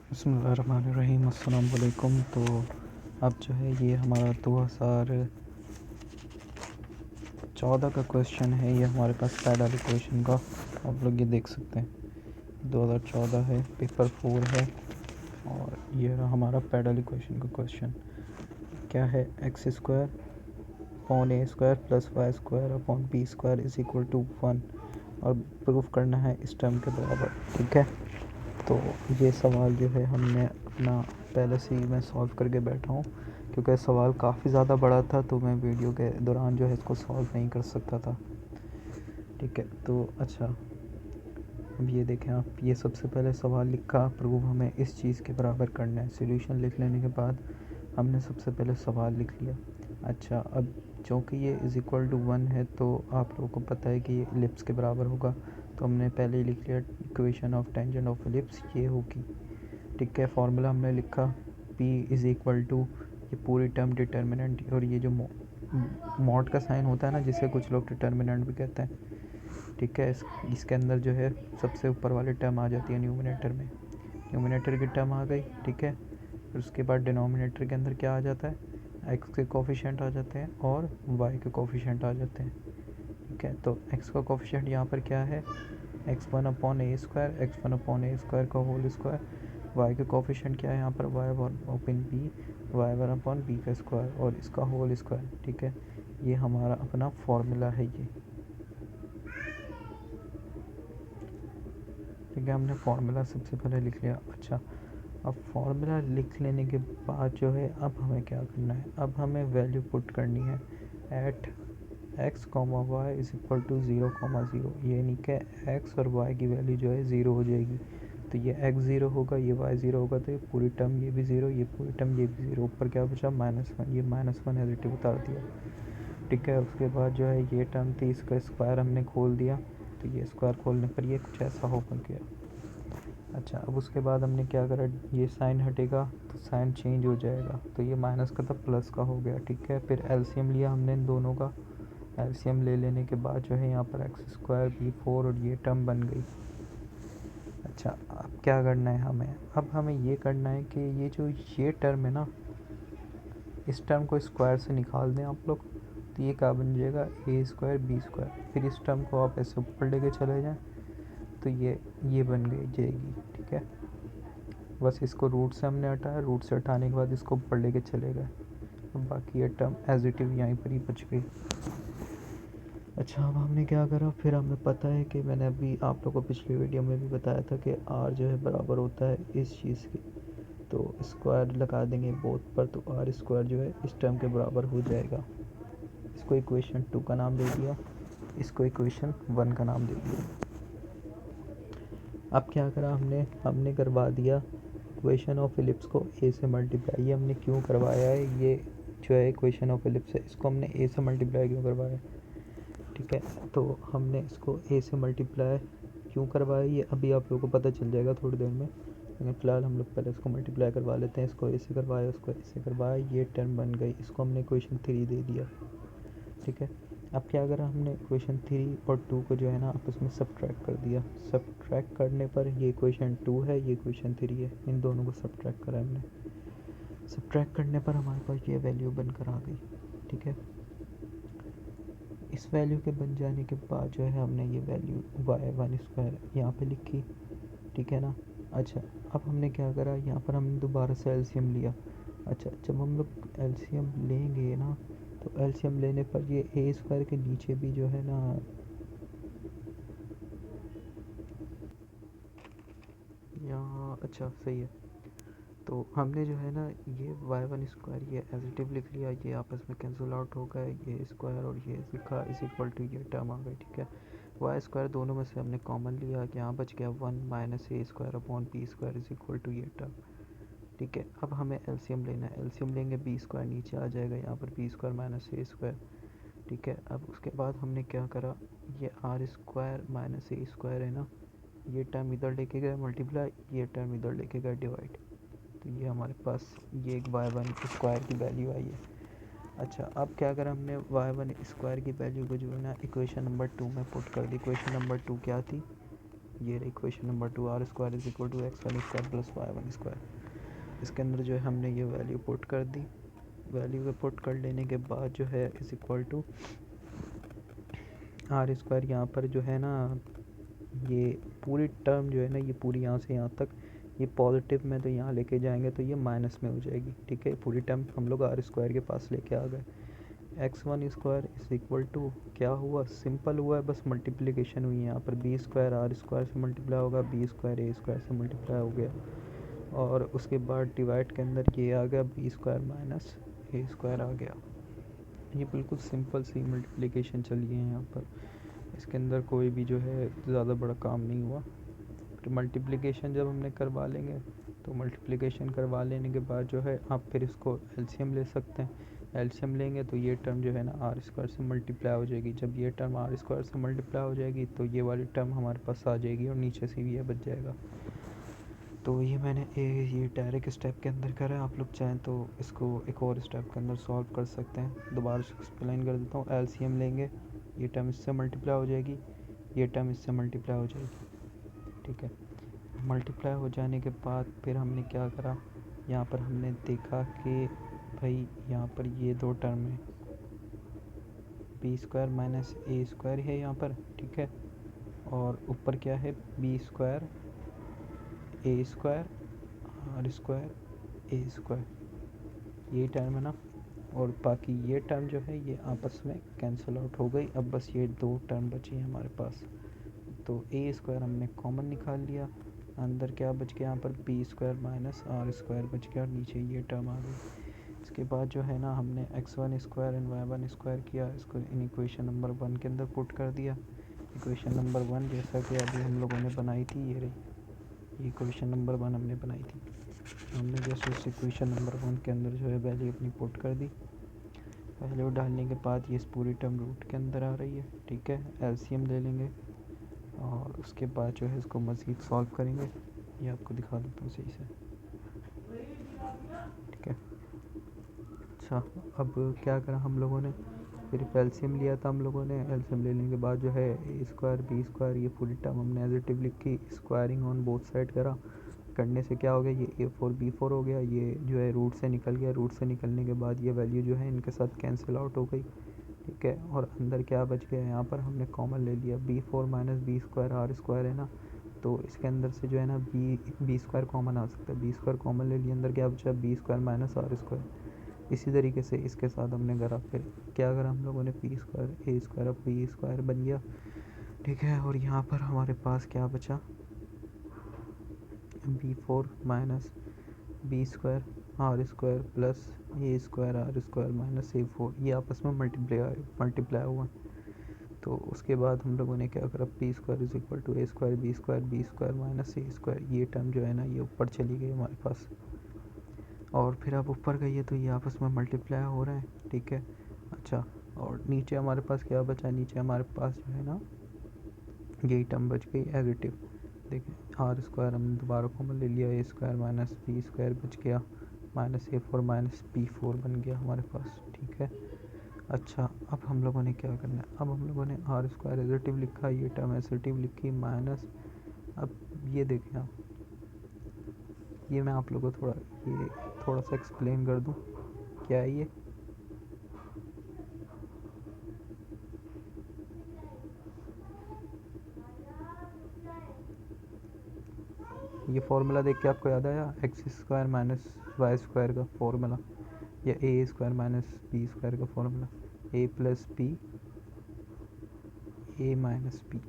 बिस्मिल्लाहिर्रहमानिर्रहीम, अस्सलाम वालेकुम। तो अब जो है ये हमारा 2014 का क्वेश्चन है। ये हमारे पास पैड वाले क्वेश्चन का आप लोग ये देख सकते हैं, 2014 है, पेपर 4 है। और ये रहा हमारा पैड वाले क्वेश्चन का क्वेश्चन। क्या है? X square upon a square plus y square upon b square is equal to 1, और प्रूफ करना है इस टर्म के बराबर। ठीक है, तो ये सवाल जो है हमने अपना पहले से ही मैं सॉल्व करके बैठा हूँ, क्योंकि सवाल काफ़ी ज़्यादा बड़ा था तो मैं वीडियो के दौरान जो है इसको सॉल्व नहीं कर सकता था। ठीक है, तो अच्छा, अब ये देखें आप, ये सबसे पहले सवाल लिखा, प्रूफ हमें इस चीज़ के बराबर करना है। सॉल्यूशन लिख लेने के बाद हमने सबसे पहले सवाल लिख लिया। अच्छा, अब चूँकि ये इज़ इक्वल टू 1 है तो आप लोगों को पता है कि ये इलिप्स के बराबर होगा, तो हमने पहले ही लिख लिया equation of tangent of ellipse ये होगी। ठीक है, फार्मूला हमने लिखा, P इज़ इक्वल टू, ये पूरी टर्म डिटर्मिनेंट, और ये जो मॉड का साइन होता है ना, जिसे कुछ लोग डिटर्मिनेंट भी कहते हैं। ठीक है, इसके अंदर जो है सबसे ऊपर वाली टर्म आ जाती है न्यूमिनेटर में, न्यूमिनेटर की टर्म आ गई। ठीक है, फिर उसके बाद डिनोमिनेटर के अंदर क्या आ जाता है? एक्स के कोफिशिएंट आ जाते हैं और वाई के कोफिशिएंट आ जाते हैं। ठीक है, तो एक्स का कोफिशिएंट यहाँ पर क्या है? x1 upon a square, x1 upon a square का होल स्क्वायर। वाई के कोफिशिएंट क्या है यहाँ पर? Y upon b, y one upon b का स्क्वायर और इसका होल स्क्वायर। ठीक है, ये हमारा अपना फॉर्मूला है ये। ठीक है, हमने फार्मूला सबसे पहले लिख लिया। अच्छा, अब फार्मूला लिख लेने के बाद जो है अब हमें क्या करना है? अब हमें वैल्यू पुट करनी है at x comma y is equal to 0,0, यानी कि एक्स और वाई की वैल्यू जो है 0 हो जाएगी। तो ये एक्स 0 होगा, ये वाई 0 होगा, तो ये पूरी टर्म ये भी 0, ये पूरी टर्म ये भी 0, ऊपर क्या बचा? -1, ये -1 एज उतार दिया। ठीक है, उसके बाद जो है ये टर्म थी, इसका स्क्वायर हमने खोल दिया, तो ये स्क्वायर खोलने पर ये कुछ ऐसा हो बन गया। अच्छा, अब उसके बाद हमने क्या करा? ये साइन हटेगा तो साइन चेंज हो जाएगा, तो ये माइनस का था प्लस का हो गया। ठीक है, फिर एलसीएम लिया हमने इन दोनों का। एलसीएम ले लेने के बाद जो है यहाँ पर एक्स स्क्वायर बी 4 और ये टर्म बन गई। अच्छा, अब क्या करना है हमें? अब हमें ये करना है कि ये जो ये टर्म है ना, इस टर्म को स्क्वायर से निकाल दें आप लोग, तो ये क्या बन जाएगा? ए स्क्वायर बी स्क्वायर। फिर इस टर्म को आप ऐसे ऊपर लेके चले जाएँ तो ये बन गई जाएगी। ठीक है, बस इसको रूट से हमने हटाया, रूट से हटाने के बाद इसको ऊपर लेके चले गए, बाकी ये टर्म एज इट इज़ यहीं पर ही बच गई। अच्छा, अब हमने क्या करा? फिर हमें पता है कि मैंने अभी आप लोगों को पिछली वीडियो में भी बताया था कि आर जो है बराबर होता है इस चीज़ के, तो स्क्वायर लगा देंगे बोथ पर, तो आर स्क्वायर जो है इस टर्म के बराबर हो जाएगा। इसको इक्वेशन 2 का नाम दे दिया, इसको इक्वेशन 1 का नाम दे दिया। अब क्या करा हमने करवा दिया इक्वेशन ऑफ इलिप्स को ए से मल्टीप्लाई। ये हमने क्यों करवाया है? ये जो है इक्वेशन ऑफ इलिप्स है, इसको हमने ए से मल्टीप्लाई क्यों करवाया? ठीक है, तो हमने इसको ए से मल्टीप्लाई क्यों करवाया ये अभी आप लोगों को पता चल जाएगा थोड़ी देर में, लेकिन फ़िलहाल हम लोग पहले इसको मल्टीप्लाई करवा लेते हैं। इसको ए से करवाया, उसको ए से करवाया, ये टर्म बन गई, इसको हमने इक्वेशन 3 दे दिया। ठीक है, अब क्या करा हमने? इक्वेशन 3 और 2 को जो है ना आपस में सब्ट्रैक्ट कर दिया। सब्ट्रैक्ट करने पर ये इक्वेशन 2 है, ये इक्वेशन 3 है, इन दोनों को सब्ट्रैक्ट करा हमने। सब्ट्रैक्ट करने पर हमारे पास ये वैल्यू बनकर आ गई। ठीक है, इस वैल्यू के बन जाने के बाद जो है हमने ये वैल्यू y1 स्क्वायर यहाँ पे लिखी। ठीक है ना। अच्छा, अब हमने क्या करा? यहाँ पर हमने दोबारा से एलसीएम लिया। अच्छा, जब हम लोग एलसीएम लेंगे ना, तो एलसीएम लेने पर ये ए स्क्वायर के नीचे भी जो है ना, यहाँ अच्छा सही है, तो हमने जो है ना ये y1 स्क्वायर ये एजिटिव लिख लिया, ये आपस में कैंसिल आउट हो गए, ये स्क्वायर और ये लिखा इज इक्वल टू ये टर्म आ गई। ठीक है, वाई स्क्वायर दोनों में से हमने कॉमन लिया, कि यहाँ बच गया 1 minus a square upon b square is equal to ये टर्म। ठीक है, अब हमें एलसीएम लेना है। एलसीएम लेंगे, बी स्क्वायर नीचे आ जाएगा, यहाँ पर b square minus a square. ठीक है, अब उसके बाद हमने क्या करा? ये r square minus a square है ना, ये टर्म इधर लेके गए मल्टीप्लाई, ये टर्म इधर लेके गए डिवाइड, तो ये हमारे पास ये एक y1 स्क्वायर की वैल्यू आई है। अच्छा, अब क्या करा हमने? y1 स्क्वायर की वैल्यू को जो है ना इक्वेशन नंबर 2 में पुट कर दी। इक्वेशन नंबर 2 क्या थी? ये रही question number 2, r square is equal to x one square plus y one square. इसके अंदर जो है हमने ये वैल्यू पुट कर दी। वैल्यू को पुट कर लेने के बाद जो है is equal to r square, यहाँ पर जो है ना ये पूरी टर्म जो है ना, ये पूरी यहाँ से यहाँ तक ये पॉजिटिव में तो यहाँ लेके जाएंगे तो ये माइनस में हो जाएगी। ठीक है, पूरी टर्म हम लोग आर स्क्वायर के पास लेके आ गए। X one square is equal to क्या हुआ, सिंपल हुआ है, बस मल्टीप्लिकेशन हुई है। यहाँ पर बी स्क्वायर आर स्क्वायर से मल्टीप्लाई होगा, बी स्क्वायर ए स्क्वायर से मल्टीप्लाई हो गया, और उसके बाद डिवाइड के अंदर ये आ गया B square minus a square आ गया। ये बिल्कुल सिंपल सी मल्टीप्लिकेशन चली है यहाँ पर, इसके अंदर कोई भी जो है ज़्यादा बड़ा काम नहीं हुआ। तो मल्टीप्लिकेशन जब हमने करवा लेंगे तो मल्टीप्लिकेशन करवा लेने के बाद जो है आप फिर इसको एलसीएम ले सकते हैं। एलसीएम लेंगे तो ये टर्म जो है ना आर स्क्वायर से मल्टीप्लाई हो जाएगी। जब ये टर्म आर स्क्वायर से मल्टीप्लाई हो जाएगी तो ये वाली टर्म हमारे पास आ जाएगी और नीचे से भी ये बच जाएगा। तो ये मैंने ये डायरेक्ट स्टेप के अंदर करा है। आप लोग चाहें तो इसको एक और स्टेप के अंदर सॉल्व कर सकते हैं। दोबारा से एक्सप्लेन कर देता हूँ। एलसीएम लेंगे, ये टर्म इससे मल्टीप्लाई हो जाएगी, ये टर्म इससे मल्टीप्लाई हो जाएगी। ठीक है, मल्टीप्लाई हो जाने के बाद फिर हमने क्या करा, यहाँ पर हमने देखा कि भाई यहाँ पर ये दो टर्म है, b square minus a square है यहाँ पर। ठीक है, और ऊपर क्या है, b square a square r square a square, ये टर्म है ना। और बाकी ये टर्म जो है ये आपस में कैंसिल आउट हो गई। अब बस ये दो टर्म बची हैं हमारे पास। तो ए स्क्वायर हमने कॉमन निकाल लिया, अंदर क्या बच गया, यहाँ पर b square minus r square बच गया और नीचे ये टर्म आ गई। इसके बाद जो है ना हमने x one square and y one square किया, इसको इन इक्वेशन नंबर 1 के अंदर पुट कर दिया। इक्वेशन नंबर 1 जैसा कि अभी हम लोगों ने बनाई थी, ये रही इक्वेशन नंबर 1 हमने बनाई थी। हमने जैसे उस इक्वेशन नंबर 1 के अंदर जो है वैल्यू अपनी पुट कर दी। वैल्यू डालने के बाद ये इस पूरी टर्म रूट के अंदर आ रही है। ठीक है, एलसीएम ले लेंगे और उसके बाद जो है इसको मज़ीद सॉल्व करेंगे। ये आपको दिखा देता हूँ सही से। ठीक है, अच्छा अब क्या करा हम लोगों ने, फिर एलसीएम लिया था हम लोगों ने। एलसीएम लेने के बाद जो है ए स्क्वायर बी स्क्वायर ये पूरी टर्म हमने एडिटिव लिखी, स्क्वायरिंग ऑन बोथ साइड करा। करने से क्या हो गया, ये ए फोर बी फोर हो गया, ये जो है रूट से निकल गया। रूट से निकलने के बाद ये वैल्यू जो है इनके साथ कैंसिल आउट हो गई। ठीक है, और अंदर क्या बच गया, यहाँ पर हमने कॉमन ले लिया, b four minus b square r square है ना। तो इसके अंदर से जो है ना बी स्क्वायर कॉमन आ सकता है, बी स्क्वायर कॉमन ले लिया, अंदर क्या बचा, b square minus r square. इसी तरीके से इसके साथ हमने करा। फिर क्या करा हम लोगों ने, पी स्क्वायर ए स्क्वायर अब बी स्क्वायर बन गया। ठीक है, और यहाँ पर हमारे पास क्या बचा, b four minus b square r square plus a square r square minus a four, ये आपस में मल्टीप्लाई हुआ। तो उसके बाद हम लोगों ने क्या करा, p square is equal to a square b square minus a square, ये टर्म जो है ना ये ऊपर चली गई हमारे पास। और फिर अब ऊपर गई है तो ये आपस में मल्टीप्लाई हो रहे हैं। ठीक है, अच्छा और नीचे हमारे पास क्या बचा, नीचे हमारे पास जो है ना यही टर्म बच गई एडिटिव। देखें आर स्क्वायर हमने दोबारा कॉमन ले लिया, ए स्क्वायर माइनस बी स्क्वायर बच गया, minus a four minus B four बन गया हमारे पास। ठीक है, अच्छा अब हम लोगों ने क्या करना है, अब हम लोगों ने आर स्क्वायर एडिटिव लिखा, ये टर्म एडिटिव लिखी माइनस। अब ये देखें आप, ये मैं आप लोगों को थोड़ा सा एक्सप्लेन कर दूं, क्या है ये फार्मूला देख के आपको याद आया, x square minus y square का फार्मूला, या a square minus b square का formula, a plus b a minus b,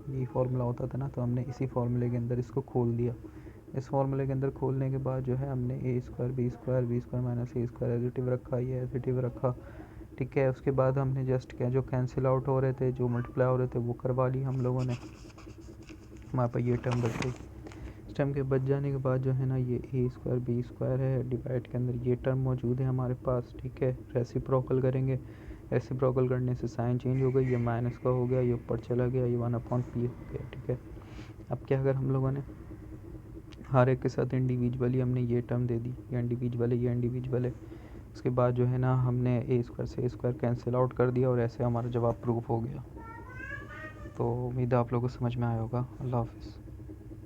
यही फार्मूला होता था ना। तो हमने इसी फार्मूले के अंदर इसको खोल दिया। इस फार्मूले के अंदर खोलने के बाद जो है हमने ए square b square minus a square additive रखा, ये एडिटिव रखा। ठीक है, उसके बाद हमने जस्ट क्या जो कैंसिल आउट हो रहे थे, जो मल्टीप्लाई हो रहे थे वो करवा ली हम लोगों ने। हमारे पास ये टर्म बच गई। इस टर्म के बच जाने के बाद जो है ना ये ए स्क्वायर बी स्क्वायर है, डिवाइड के अंदर ये टर्म मौजूद है हमारे पास। ठीक है, रेसिप्रोकल करेंगे, रेसिप्रोकल करने से साइन चेंज हो गई, ये माइनस का हो गया, ये ऊपर चला गया, ये 1/p हो गया। ठीक है, अब क्या अगर हम लोगों ने हर एक के साथ इंडिविजुअली हमने ये टर्म दे दी, ये इंडिविजुअल है। उसके बाद जो है ना हमने ए स्क्वायर से ए स्क्वायर कैंसिल आउट कर दिया और ऐसे हमारा जवाब प्रूफ हो गया। तो उम्मीद है आप लोगों को समझ में आया होगा। अल्लाह हाफ़िज़।